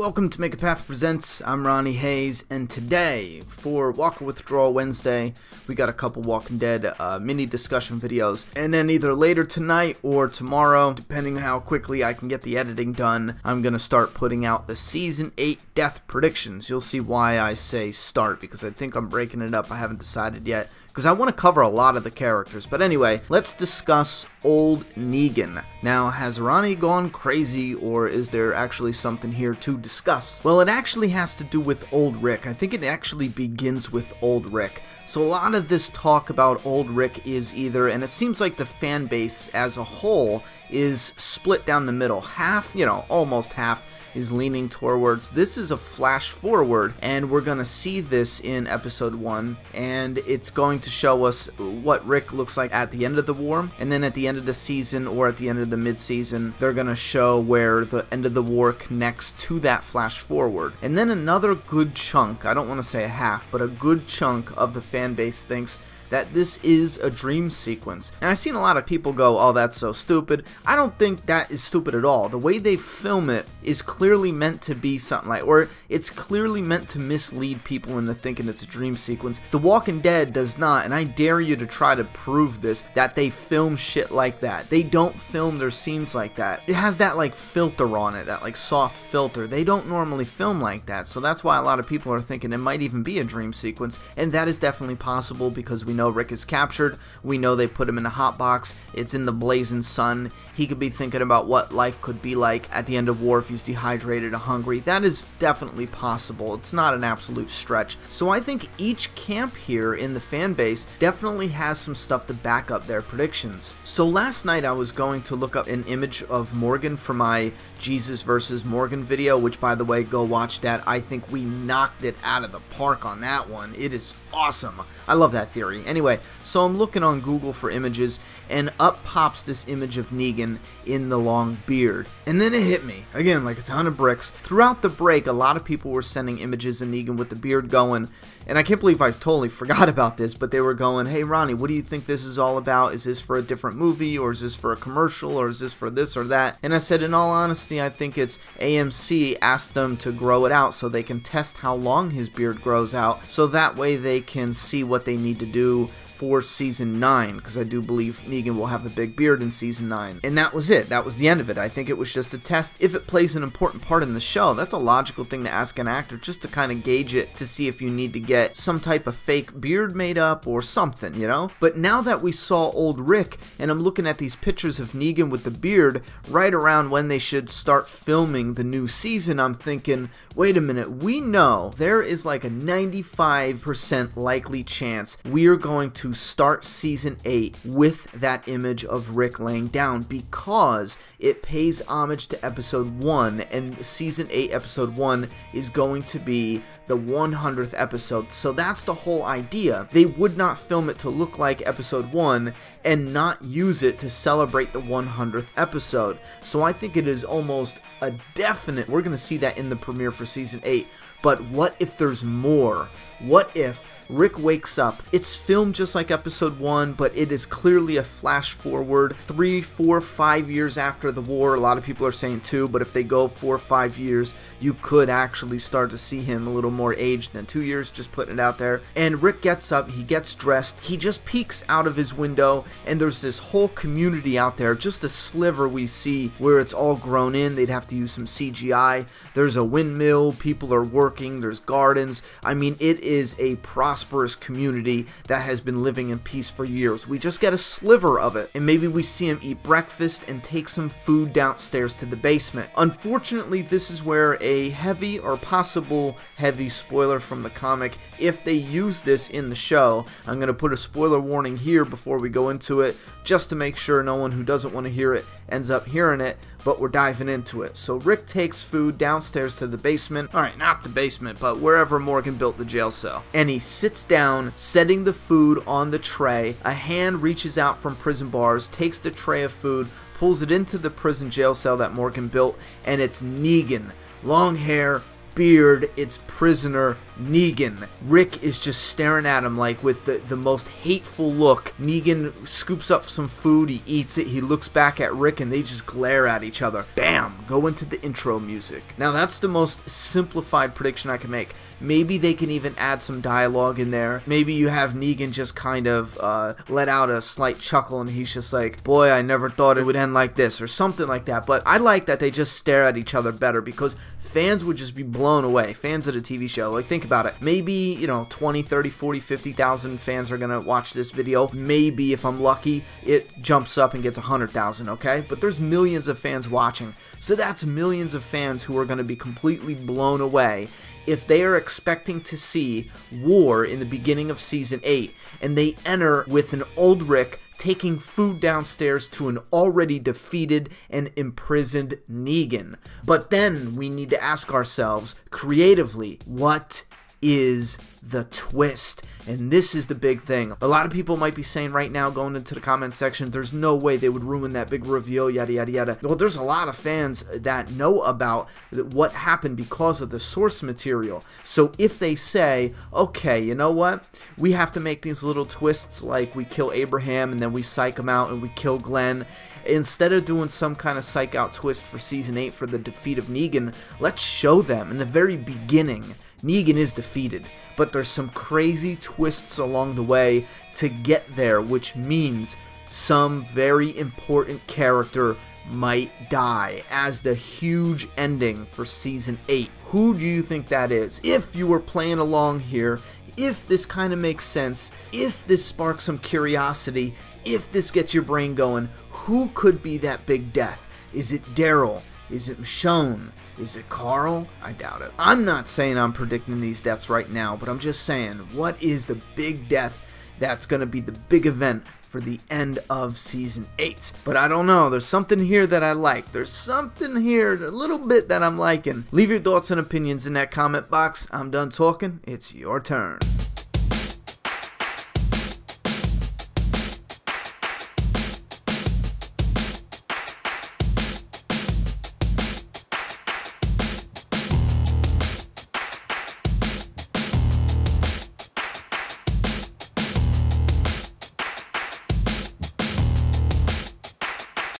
Welcome to Make a Path Presents. I'm Ronnie Hayes, and today, for Walker Withdrawal Wednesday, we got a couple Walking Dead mini discussion videos, and then either later tonight or tomorrow, depending on how quickly I can get the editing done, I'm going to start putting out the Season 8 death predictions. You'll see why I say start, because I think I'm breaking it up. I haven't decided yet, because I want to cover a lot of the characters. But anyway, let's discuss old Negan. Now, has Ronnie gone crazy, or is there actually something here to discuss? Well, it actually has to do with old Rick. I think it actually begins with old Rick. So a lot of this talk about old Rick is either, and it seems like the fan base as a whole is split down the middle. Half, almost half, is leaning towards this is a flash forward, and we're gonna see this in episode 1, and it's going to show us what Rick looks like at the end of the war, and then at the end of the season or at the end of the mid-season, they're gonna show where the end of the war connects to that flash forward. And then another good chunk, I don't want to say a half, but a good chunk of the fan base thinks that this is a dream sequence. And I've seen a lot of people go, oh, that's so stupid. I don't think that is stupid at all. The way they film it is clearly meant to be something like, or it's clearly meant to mislead people into thinking it's a dream sequence. The Walking Dead does not, and I dare you to try to prove this, that they film shit like that. They don't film their scenes like that. It has that like filter on it, that like soft filter. They don't normally film like that, so that's why a lot of people are thinking it might even be a dream sequence, and that is definitely possible because we know Rick is captured. We know they put him in a hot box. It's in the blazing sun. He could be thinking about what life could be like at the end of war if he's dehydrated or hungry. That is definitely possible. It's not an absolute stretch. So I think each camp here in the fan base definitely has some stuff to back up their predictions. So last night I was going to look up an image of Morgan for my Jesus versus Morgan video, which, by the way, go watch that. I think we knocked it out of the park on that one. It is awesome. I love that theory. Anyway, so I'm looking on Google for images, and up pops this image of Negan in the long beard. And then it hit me, again, like a ton of bricks. Throughout the break, a lot of people were sending images of Negan with the beard going, and I can't believe I totally forgot about this, but they were going, hey Ronnie, what do you think this is all about? Is this for a different movie, or is this for a commercial, or is this for this or that? And I said, in all honesty, I think it's AMC asked them to grow it out so they can test how long his beard grows out, so that way they can see what they need to do for season 9, because I do believe Negan will have a big beard in season 9. And that was it. That was the end of it. I think it was just a test. If it plays an important part in the show, that's a logical thing to ask an actor, just to kind of gauge it, to see if you need to get some type of fake beard made up or something, But now that we saw old Rick, and I'm looking at these pictures of Negan with the beard right around when they should start filming the new season, I'm thinking, wait a minute, we know there is like a 95% likely chance we're going to start season 8 with that image of Rick laying down, because it pays homage to episode 1, and season 8 episode 1 is going to be the 100th episode. So that's the whole idea. They would not film it to look like episode 1 and not use it to celebrate the 100th episode. So I think it is almost a definite we're going to see that in the premiere for season 8. But what if there's more? What if Rick wakes up? It's filmed just like episode 1, but it is clearly a flash forward 3, 4, 5 years after the war. A lot of people are saying 2, but if they go 4 or 5 years, you could actually start to see him a little more aged than 2 years, just putting it out there. And Rick gets up, he gets dressed, he just peeks out of his window, and there's this whole community out there, just a sliver we see where it's all grown in. They'd have to use some CGI. There's a windmill, people are working, there's gardens. I mean, it is a prosperous community that has been living in peace for years. We just get a sliver of it, and maybe we see him eat breakfast and take some food downstairs to the basement. Unfortunately, this is where a heavy or possible heavy spoiler from the comic, if they use this in the show, I'm going to put a spoiler warning here before we go into it, just to make sure no one who doesn't want to hear it ends up hearing it, but we're diving into it. So Rick takes food downstairs to the basement. Alright, not the basement, but wherever Morgan built the jail cell. And he sits down, setting the food on the tray. A hand reaches out from prison bars, takes the tray of food, pulls it into the prison jail cell that Morgan built, and it's Negan. Long hair, beard, it's prisoner Negan. Rick is just staring at him like with the most hateful look. Negan scoops up some food, he eats it, he looks back at Rick, and they just glare at each other. Bam! Go into the intro music. Now that's the most simplified prediction I can make. Maybe they can even add some dialogue in there. Maybe you have Negan just kind of let out a slight chuckle and he's just like, boy, I never thought it would end like this, or something like that. But I like that they just stare at each other better, because fans would just be blown away. Fans of the TV show, like, think about it. Maybe, you know, 20, 30, 40, 50,000 fans are gonna watch this video. Maybe, if I'm lucky, it jumps up and gets 100,000, okay? But there's millions of fans watching, so that's millions of fans who are gonna be completely blown away if they are expecting to see war in the beginning of Season 8, and they enter with an old Rick taking food downstairs to an already defeated and imprisoned Negan. But then we need to ask ourselves, creatively, what is the twist? And this is the big thing. A lot of people might be saying right now, going into the comment section, there's no way they would ruin that big reveal, yada yada yada. Well, there's a lot of fans that know about what happened because of the source material. So if they say, okay, you know what, we have to make these little twists, like we kill Abraham and then we psych him out and we kill Glenn, instead of doing some kind of psych out twist for Season 8 for the defeat of Negan, let's show them in the very beginning Negan is defeated, but there's some crazy twists along the way to get there, which means some very important character might die as the huge ending for Season 8. Who do you think that is? If you were playing along here, if this kind of makes sense, if this sparks some curiosity, if this gets your brain going, who could be that big death? Is it Daryl? Is it Michonne? Is it Carl? I doubt it. I'm not saying I'm predicting these deaths right now, but I'm just saying, what is the big death that's going to be the big event for the end of Season 8? But I don't know. There's something here that I like. There's something here, a little bit, that I'm liking. Leave your thoughts and opinions in that comment box. I'm done talking. It's your turn.